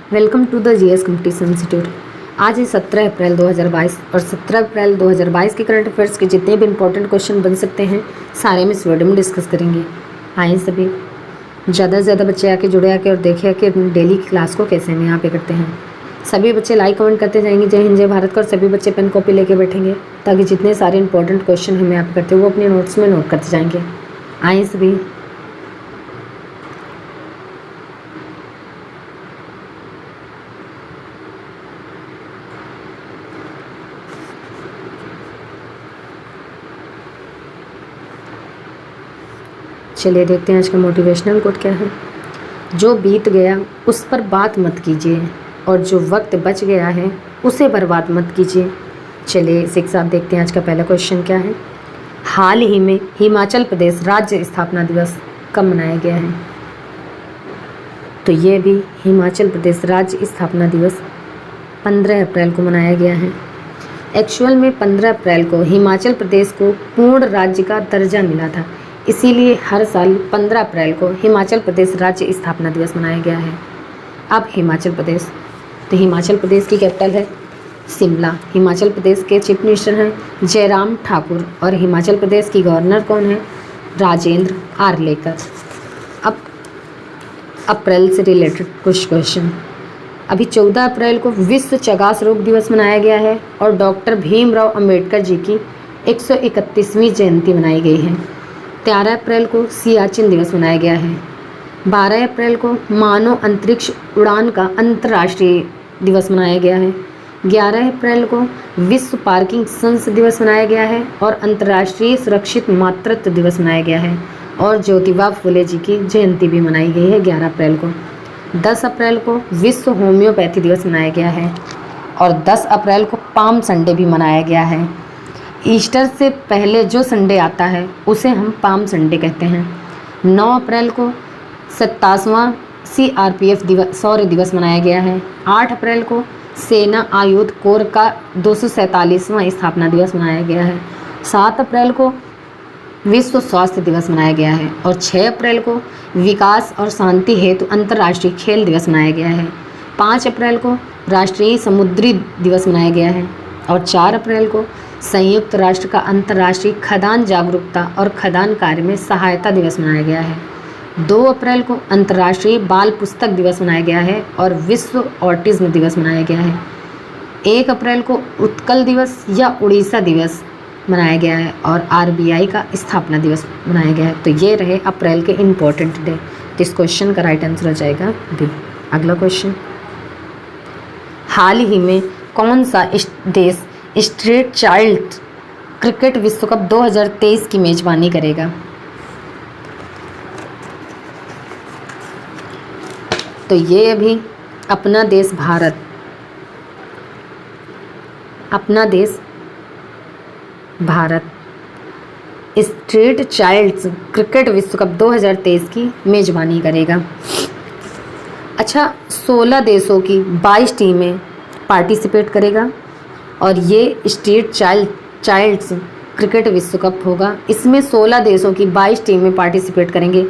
Welcome to the GS competition institute. आज है 17 अप्रैल 2022 और 17 अप्रैल 2022 के करंट अफेयर्स के जितने भी इंपॉर्टेंट क्वेश्चन बन सकते हैं सारे हम इस वीडियो में डिस्कस करेंगे। आइए सभी ज़्यादा से ज़्यादा बच्चे आके जुड़े आके और देखें कि अपनी डेली की क्लास को कैसे हम यहाँ पे करते हैं। सभी बच्चे लाइक कमेंट करते जाएंगे जय हिंद जय भारत का, और सभी बच्चे पेन कॉपी लेके बैठेंगे ताकि जितने सारे इंपॉर्टेंट क्वेश्चन हम यहाँ पे करते हैं वो अपने नोट्स में नोट करते जाएंगे। आइए सभी चलिए देखते हैं आज का मोटिवेशनल कोट क्या है। जो बीत गया उस पर बात मत कीजिए और जो वक्त बच गया है उसे बर्बाद मत कीजिए। चलिए इसी के साथ देखते हैं आज का पहला क्वेश्चन क्या है। हाल ही में हिमाचल प्रदेश राज्य स्थापना दिवस कब मनाया गया है? तो ये भी हिमाचल प्रदेश राज्य स्थापना दिवस 15 अप्रैल को मनाया गया है। एक्चुअल में 15 अप्रैल को हिमाचल प्रदेश को पूर्ण राज्य का दर्जा मिला था, इसीलिए हर साल 15 अप्रैल को हिमाचल प्रदेश राज्य स्थापना दिवस मनाया गया है। अब हिमाचल प्रदेश, तो हिमाचल प्रदेश की कैपिटल है शिमला। हिमाचल प्रदेश के चीफ मिनिस्टर हैं जयराम ठाकुर और हिमाचल प्रदेश की गवर्नर कौन है? राजेंद्र आर्लेकर। अब अप्रैल से रिलेटेड कुछ क्वेश्चन। अभी 14 अप्रैल को विश्व चगास रोग दिवस मनाया गया है और डॉक्टर भीमराव अंबेडकर जी की 131वीं जयंती मनाई गई है। 13 अप्रैल को सियाचिन दिवस मनाया गया है। 12 अप्रैल को मानव अंतरिक्ष उड़ान का अंतर्राष्ट्रीय दिवस मनाया गया है। 11 अप्रैल को विश्व पार्किंसंस दिवस मनाया गया है और अंतर्राष्ट्रीय सुरक्षित मातृत्व दिवस मनाया गया है। और ज्योतिबा फुले जी की जयंती भी मनाई गई है 11 अप्रैल को। 10 अप्रैल को विश्व होम्योपैथी दिवस मनाया गया है और 10 अप्रैल को पाम संडे भी मनाया गया है। ईस्टर से पहले जो संडे आता है उसे हम पाम संडे कहते हैं। 9 अप्रैल को 27वां CRPF शौर्य दिवस मनाया गया है। 8 अप्रैल को सेना आयुध कोर का 247वां स्थापना दिवस मनाया गया है। 7 अप्रैल को विश्व स्वास्थ्य दिवस मनाया गया है और 6 अप्रैल को विकास और शांति हेतु अंतर्राष्ट्रीय खेल दिवस मनाया गया है। 5 अप्रैल को राष्ट्रीय समुद्री दिवस मनाया गया है और 4 अप्रैल को संयुक्त राष्ट्र का अंतर्राष्ट्रीय खदान जागरूकता और खदान कार्य में सहायता दिवस मनाया गया है। 2 अप्रैल को अंतर्राष्ट्रीय बाल पुस्तक दिवस मनाया गया है और विश्व ऑटिज्म दिवस मनाया गया है। 1 अप्रैल को उत्कल दिवस या उड़ीसा दिवस मनाया गया है और RBI का स्थापना दिवस मनाया गया है। तो ये रहे अप्रैल के इम्पोर्टेंट डे। तो इस क्वेश्चन का राइट आंसर हो जाएगा बी। अगला क्वेश्चन, हाल ही में कौन सा देश स्ट्रीट चाइल्ड क्रिकेट विश्व कप 2023 की मेजबानी करेगा? तो ये अभी अपना देश भारत, अपना देश भारत स्ट्रीट चाइल्ड्स क्रिकेट विश्व कप 2023 की मेजबानी करेगा। अच्छा, 16 देशों की 22 टीमें पार्टिसिपेट करेगा और ये स्ट्रीट चाइल्ड्स क्रिकेट विश्व कप होगा। इसमें 16 देशों की 22 टीमें पार्टिसिपेट करेंगे।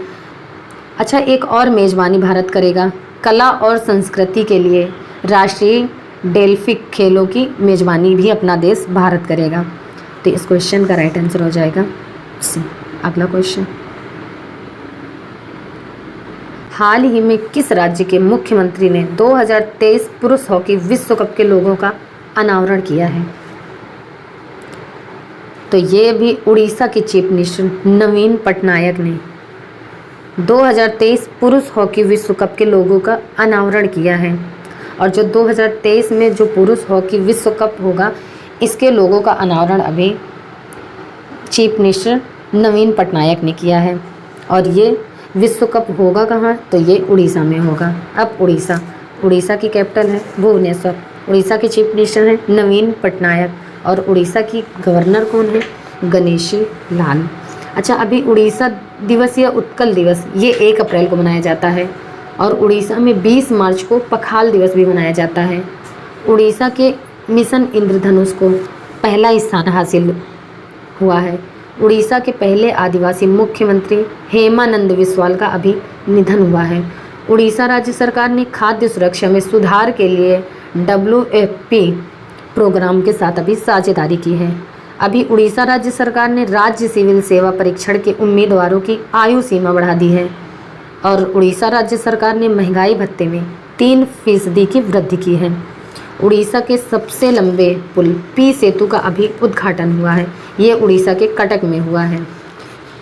अच्छा, एक और मेज़बानी भारत करेगा, कला और संस्कृति के लिए राष्ट्रीय डेल्फिक खेलों की मेज़बानी भी अपना देश भारत करेगा। तो इस क्वेश्चन का राइट आंसर हो जाएगा सी। अगला क्वेश्चन, हाल ही में किस राज्य के मुख्यमंत्री ने 2023 पुरुष हॉकी विश्व कप के लोगों का अनावरण किया है? तो ये भी उड़ीसा के चीफ मिनिस्टर नवीन पटनायक ने 2023 पुरुष हॉकी विश्व कप के लोगों का अनावरण किया है। और जो 2023 में जो पुरुष हॉकी विश्व कप होगा इसके लोगों का अनावरण अभी चीफ मिनिस्टर नवीन पटनायक ने किया है। और ये विश्व कप होगा कहाँ? तो ये उड़ीसा में होगा। अब उड़ीसा की कैपिटल है भुवनेश्वर। उड़ीसा के चीफ मिनिस्टर हैं नवीन पटनायक और उड़ीसा की गवर्नर कौन है? गणेशी लाल। अच्छा, अभी उड़ीसा दिवस या उत्कल दिवस ये 1 अप्रैल को मनाया जाता है और उड़ीसा में 20 मार्च को पखाल दिवस भी मनाया जाता है। उड़ीसा के मिशन इंद्रधनुष को पहला स्थान हासिल हुआ है। उड़ीसा के पहले आदिवासी मुख्यमंत्री हेमानंद बिस्वाल का अभी निधन हुआ है। उड़ीसा राज्य सरकार ने खाद्य सुरक्षा में सुधार के लिए WFP प्रोग्राम के साथ अभी साझेदारी की है। अभी उड़ीसा राज्य सरकार ने राज्य सिविल सेवा परीक्षण के उम्मीदवारों की आयु सीमा बढ़ा दी है और उड़ीसा राज्य सरकार ने महंगाई भत्ते में 3% की वृद्धि की है। उड़ीसा के सबसे लंबे पुल पी सेतु का अभी उद्घाटन हुआ है। ये उड़ीसा के कटक में हुआ है।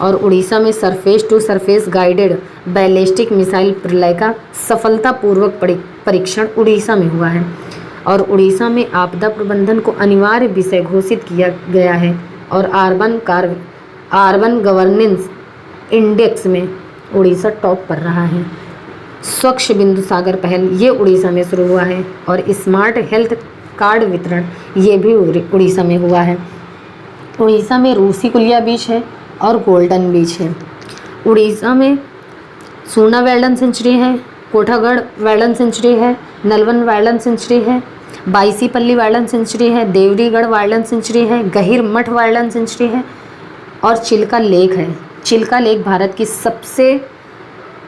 और उड़ीसा में surface to surface guided ballistic missile Pralay का सफलतापूर्वक परीक्षण उड़ीसा में हुआ है। और उड़ीसा में आपदा प्रबंधन को अनिवार्य विषय घोषित किया गया है और अर्बन गवर्नेंस इंडेक्स में उड़ीसा टॉप पर रहा है। स्वच्छ बिंदु सागर पहल ये उड़ीसा में शुरू हुआ है और स्मार्ट हेल्थ कार्ड वितरण ये भी उड़ीसा में हुआ है। उड़ीसा में रूसी कुलिया बीच है और गोल्डन बीच है। उड़ीसा में सूना वाइल्ड सेंचुरी है, कोठागढ़ वाइल्ड सेंचुरी है, नलवन वाइल्ड सेंचुरी है, बाईसीपल्ली वाइल्ड सेंचुरी है, देवरीगढ़ वाइल्ड सेंचुरी है, गहीर मठ वाइल्ड सेंचुरी है और चिल्का लेक है। चिल्का लेक भारत की सबसे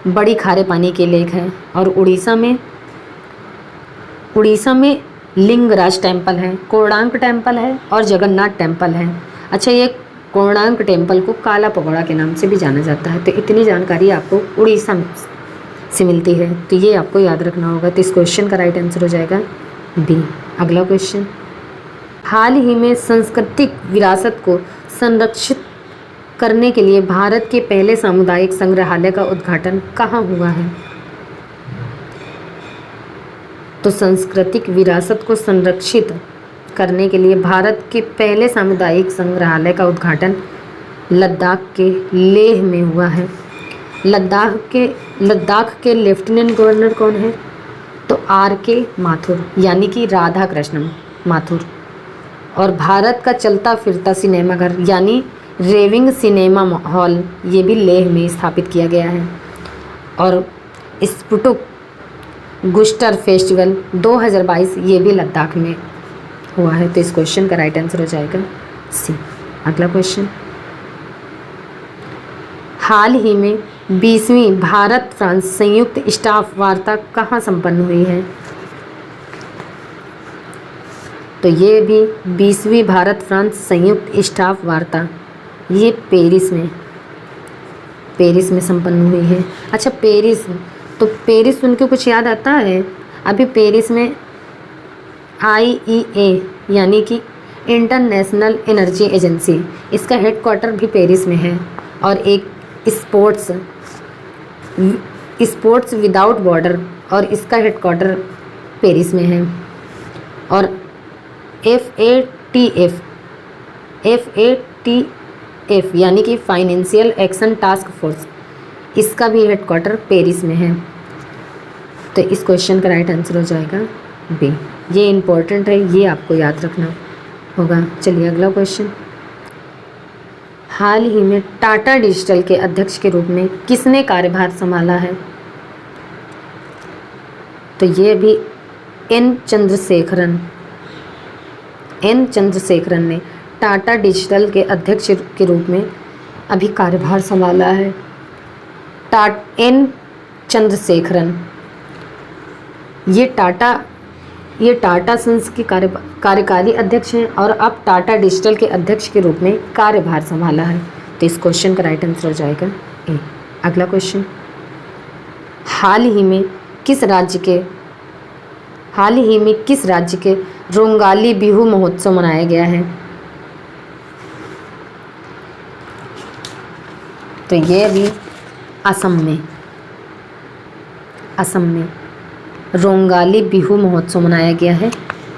बड़ी खारे पानी की लेक है। और उड़ीसा में लिंगराज टेम्पल है, कोणार्क टेम्पल है और जगन्नाथ टेम्पल है। अच्छा, ये कोणार्क टेम्पल को काला पगोड़ा के नाम से भी जाना जाता है। तो इतनी जानकारी आपको उड़ीसा से मिलती है, तो ये आपको याद रखना होगा। तो इस क्वेश्चन का राइट आंसर हो जाएगा बी। अगला क्वेश्चन, हाल ही में सांस्कृतिक विरासत को संरक्षित करने के लिए भारत के पहले सामुदायिक संग्रहालय का उद्घाटन कहाँ हुआ है? तो सांस्कृतिक विरासत को संरक्षित करने के लिए भारत के पहले सामुदायिक संग्रहालय का उद्घाटन लद्दाख के लेह में हुआ है। लद्दाख के लेफ्टिनेंट गवर्नर कौन है? तो RK माथुर, यानी कि राधा कृष्णन माथुर। और भारत का चलता फिरता सिनेमाघर यानी रेविंग सिनेमा हॉल ये भी लेह में स्थापित किया गया है। और स्पुटुक गुस्टर फेस्टिवल 2022 ये भी लद्दाख में हुआ है। तो इस क्वेश्चन का राइट आंसर हो जाएगा सी। अगला क्वेश्चन, हाल ही में 20वीं भारत फ्रांस संयुक्त स्टाफ वार्ता कहाँ संपन्न हुई है? तो ये भी 20वीं भारत फ्रांस संयुक्त स्टाफ वार्ता ये पेरिस में संपन्न हुई है। अच्छा, पेरिस, तो पेरिस सुन के कुछ याद आता है? अभी पेरिस में IEA यानी कि इंटरनेशनल एनर्जी एजेंसी, इसका हेडक्वार्टर भी पेरिस में है। और एक स्पोर्ट्स विदाउट बॉर्डर और इसका हेडक्वार्टर पेरिस में है। और FATF यानी कि फाइनेंशियल एक्शन टास्क फोर्स, इसका भी हेडक्वार्टर पेरिस में है। तो इस क्वेश्चन का राइट आंसर हो जाएगा बी। ये इम्पोर्टेंट है, ये आपको याद रखना होगा। चलिए अगला क्वेश्चन, हाल ही में टाटा डिजिटल के अध्यक्ष के रूप में किसने कार्यभार संभाला है? तो ये भी एन चंद्रशेखरन ने टाटा डिजिटल के अध्यक्ष के रूप में अभी कार्यभार संभाला है। एन चंद्रशेखरन ये टाटा सन्स के कार्यकारी अध्यक्ष हैं और अब टाटा डिजिटल के अध्यक्ष के रूप में कार्यभार संभाला है। तो इस क्वेश्चन का राइट आंसर हो जाएगा ए। अगला क्वेश्चन, हाल ही में किस राज्य के रोंगाली बिहू महोत्सव मनाया गया है? तो ये भी असम में रोंगाली बिहू महोत्सव मनाया गया है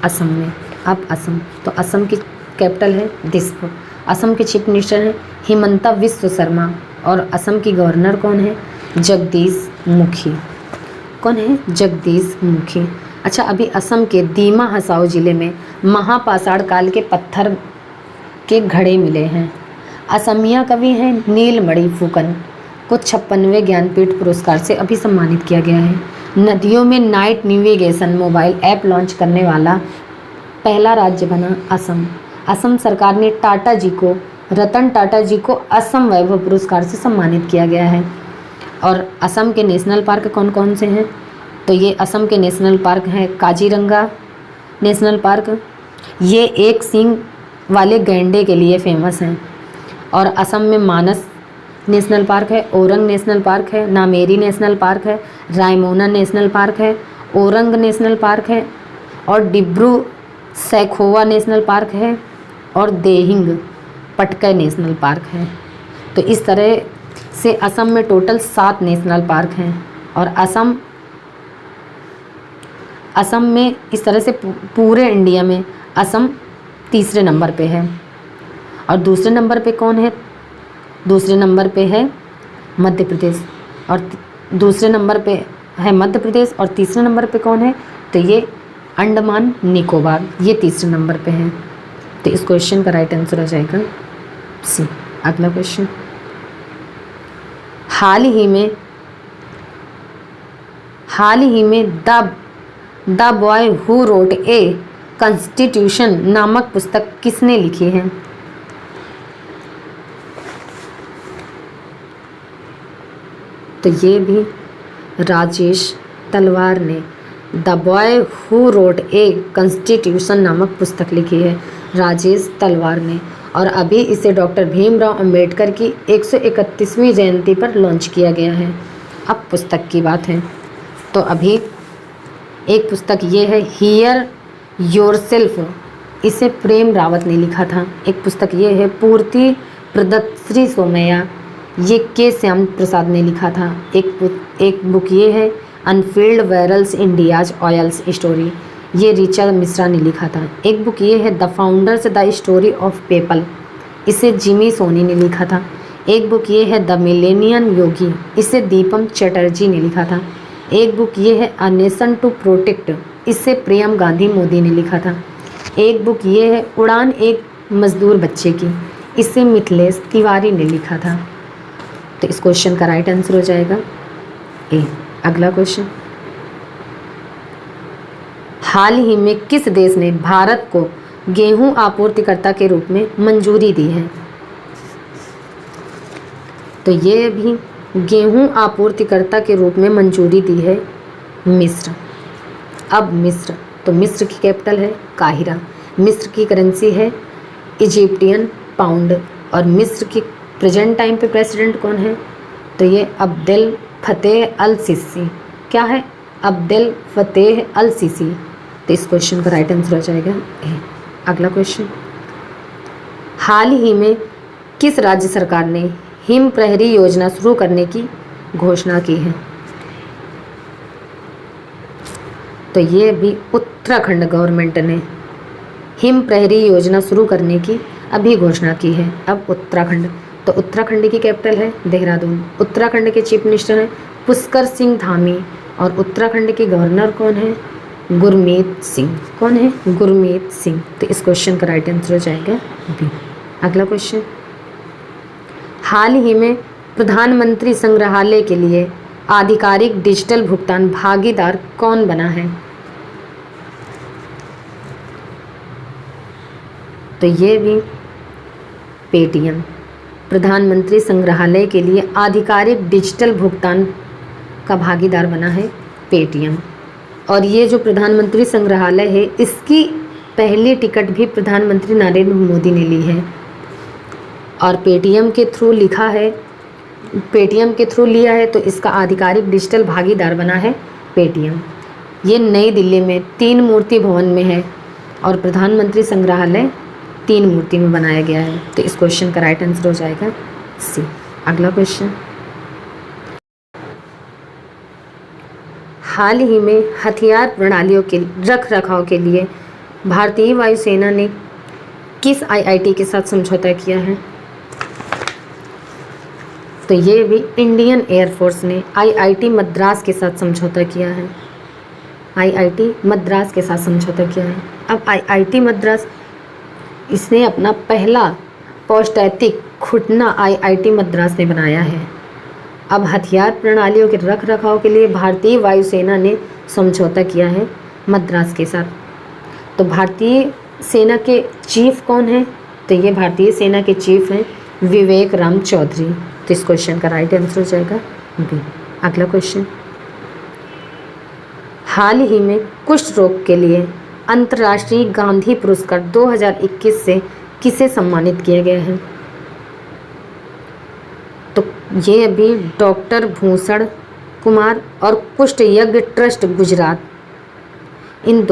असम में। अब असम, तो असम की कैपिटल है दिसपुर। असम के चीफ मिनिस्टर हैं हिमंता विश्व शर्मा और असम की गवर्नर कौन है? जगदीश मुखी। कौन है? जगदीश मुखी। अच्छा, अभी असम के दीमा हसाओ जिले में महापाषाण काल के पत्थर के घड़े मिले हैं। असमिया कवि हैं नीलमणि फुकन को 56वें ज्ञानपीठ पुरस्कार से अभी सम्मानित किया गया है। नदियों में night navigation mobile app launch करने वाला पहला राज्य बना असम। असम सरकार ने रतन टाटा जी को असम वैभव पुरस्कार से सम्मानित किया गया है। और असम के नेशनल पार्क कौन कौन से हैं? तो ये असम के नेशनल पार्क हैं काजीरंगा नेशनल पार्क, ये एक सींग वाले गैंडे के लिए फेमस हैं। और असम में मानस नेशनल पार्क है, ओरंग नेशनल पार्क है, नामेरी नेशनल पार्क है, रायमोना नेशनल पार्क है, ओरंग नेशनल पार्क है, और डिब्रू सैखोवा नेशनल पार्क है, और देहिंग पटकाई नेशनल पार्क है। तो इस तरह से असम में टोटल 7 नेशनल पार्क हैं। और असम में इस तरह से पूरे इंडिया में असम तीसरे नंबर पे है। और दूसरे नंबर पे कौन है? दूसरे नंबर पे है मध्य प्रदेश, और दूसरे नंबर पे है मध्य प्रदेश, और तीसरे नंबर पे कौन है? तो ये अंडमान निकोबार, ये तीसरे नंबर पे है। तो इस क्वेश्चन का राइट आंसर हो जाएगा सी। अगला क्वेश्चन, हाल ही में the boy who wrote a constitution नामक पुस्तक किसने लिखी है? तो ये भी राजेश तलवार ने the boy who wrote a constitution नामक पुस्तक लिखी है, राजेश तलवार ने। और अभी इसे डॉक्टर भीमराव अंबेडकर की 131वीं जयंती पर लॉन्च किया गया है। अब पुस्तक की बात है, तो अभी एक पुस्तक ये है हियर योरसेल्फ, इसे प्रेम रावत ने लिखा था। एक पुस्तक ये है पूर्ति प्रदत्त श्री सोमैया, ये के श्याम प्रसाद ने लिखा था। एक बुक ये है अनफील्ड वैरल्स इंडियाज ऑयल्स स्टोरी, ये ऋचा मिश्रा ने लिखा था। एक बुक ये है the founders the story of PayPal, इसे जिमी सोनी ने लिखा था। एक बुक ये है द मिलेनियम योगी, इसे दीपम चटर्जी ने लिखा था। एक बुक ये है अ नेशन टू प्रोटेक्ट, इसे प्रियम गांधी मोदी ने लिखा था। एक बुक ये है उड़ान एक मजदूर बच्चे की, इसे मिथिलेश तिवारी ने लिखा था। तो इस क्वेश्चन का राइट आंसर हो जाएगा ए। अगला क्वेश्चन, हाल ही में किस देश ने भारत को गेहूं आपूर्तिकर्ता के रूप में मंजूरी दी है? तो ये भी गेहूं आपूर्तिकर्ता के रूप में मंजूरी दी है मिस्र। अब मिस्र, तो मिस्र की कैपिटल है काहिरा, मिस्र की करेंसी है इजिप्टियन पाउंड, और मिस्र की प्रेजेंट टाइम पे प्रेसिडेंट कौन है? तो ये अब्देल फतेह अल सीसी। क्या है? अब्देल फतेह अल सीसी। तो इस क्वेश्चन का राइट आंसर हो जाएगा ए। अगला क्वेश्चन, हाल ही में किस राज्य सरकार ने हिम प्रहरी योजना शुरू करने की घोषणा की है? तो ये भी उत्तराखंड गवर्नमेंट ने हिम प्रहरी योजना शुरू करने की अभी घोषणा की है। अब उत्तराखंड, तो उत्तराखंड की कैपिटल है देहरादून। उत्तराखंड के चीफ मिनिस्टर हैं पुष्कर सिंह धामी, और उत्तराखंड के गवर्नर कौन है? गुरमीत सिंह। कौन है? गुरमीत सिंह। तो इस क्वेश्चन का राइट आंसर हो जाएगा बी। अगला क्वेश्चन, हाल ही में प्रधानमंत्री संग्रहालय के लिए आधिकारिक डिजिटल भुगतान भागीदार कौन बना है? तो ये भी पेटीएम, प्रधानमंत्री संग्रहालय के लिए आधिकारिक डिजिटल भुगतान का भागीदार बना है पेटीएम। और ये जो प्रधानमंत्री संग्रहालय है, इसकी पहली टिकट भी प्रधानमंत्री नरेंद्र मोदी ने ली है। और पेटीएम के थ्रू लिखा है, पेटीएम के थ्रू लिया है, तो इसका आधिकारिक डिजिटल भागीदार बना है पेटीएम। ये नई दिल्ली में 3 मूर्ति भवन में है, और प्रधानमंत्री संग्रहालय 3 मूर्ति में बनाया गया है। तो इस क्वेश्चन का राइट आंसर हो जाएगा सी। अगला क्वेश्चन, हाल ही में हथियार प्रणालियों के रख रखाव के लिए भारतीय वायुसेना ने किस आईआईटी के साथ समझौता किया है? तो ये भी इंडियन एयरफोर्स ने आईआईटी मद्रास के साथ समझौता किया है। आईआईटी मद्रास के साथ समझौता किया है। अब आईआईटी मद्रास, इसने अपना पहला पौष्टैतिक घुटना आईआईटी मद्रास ने बनाया है। अब हथियार प्रणालियों के रख रखाव के लिए भारतीय वायुसेना ने समझौता किया है मद्रास के साथ। तो भारतीय सेना के चीफ कौन है? तो ये भारतीय सेना के चीफ हैं विवेक राम चौधरी। तो इस क्वेश्चन का राइट आंसर हो जाएगा बी। अगला क्वेश्चन, हाल ही में कुष्ठ रोग के लिए अंतर्राष्ट्रीय गांधी पुरस्कार 2021 से किसे सम्मानित किया गया है? तो ये अभी डॉक्टर भूषण कुमार और कुष्ठ यज्ञ ट्रस्ट गुजरात, इन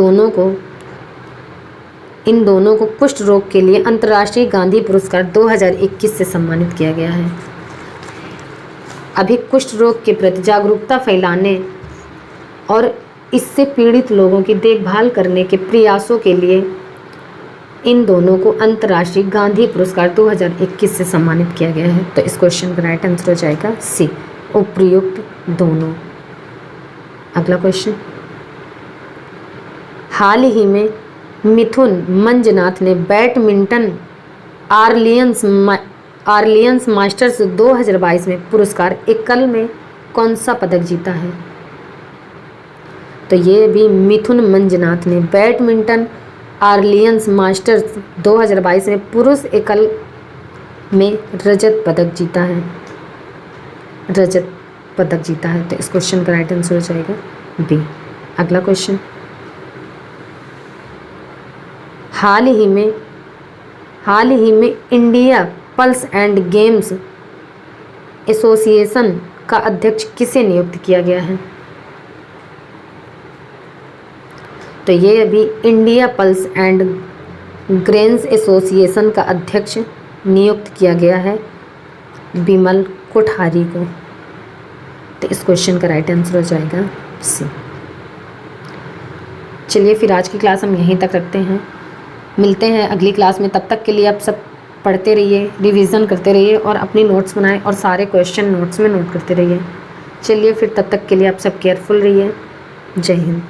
दोनों को कुष्ठ रोग के लिए अंतर्राष्ट्रीय गांधी पुरस्कार 2021 से सम्मानित किया गया है। अभी कुष्ठ रोग के प्रति जागरूकता फैलाने और इससे पीड़ित लोगों की देखभाल करने के प्रयासों के लिए इन दोनों को अंतर्राष्ट्रीय गांधी पुरस्कार 2021 से सम्मानित किया गया है। तो इस क्वेश्चन का राइट आंसर हो जाएगा सी, उपयुक्त दोनों। अगला क्वेश्चन, हाल ही में मिथुन मंजनाथ ने बैडमिंटन आर्लियंस मास्टर्स 2022 में पुरस्कार एकल में कौन सा पदक जीता है? तो ये भी मिथुन मंजनाथ ने बैडमिंटन आर्लियंस मास्टर्स 2022 में पुरुष एकल में रजत पदक जीता है। तो इस क्वेश्चन का राइट आंसर हो जाएगा बी। अगला क्वेश्चन, हाल ही में India pulse and games association का अध्यक्ष किसे नियुक्त किया गया है? तो ये अभी India pulse and grains association का अध्यक्ष नियुक्त किया गया है बिमल कोठारी को। तो इस क्वेश्चन का राइट आंसर हो जाएगा सी। चलिए फिर आज की क्लास हम यहीं तक रखते हैं, मिलते हैं अगली क्लास में। तब तक के लिए आप सब पढ़ते रहिए, रिवीजन करते रहिए और अपनी नोट्स बनाएं और सारे क्वेश्चन नोट्स में नोट करते रहिए। चलिए फिर तब तक के लिए आप सब केयरफुल रहिए। जय हिंद।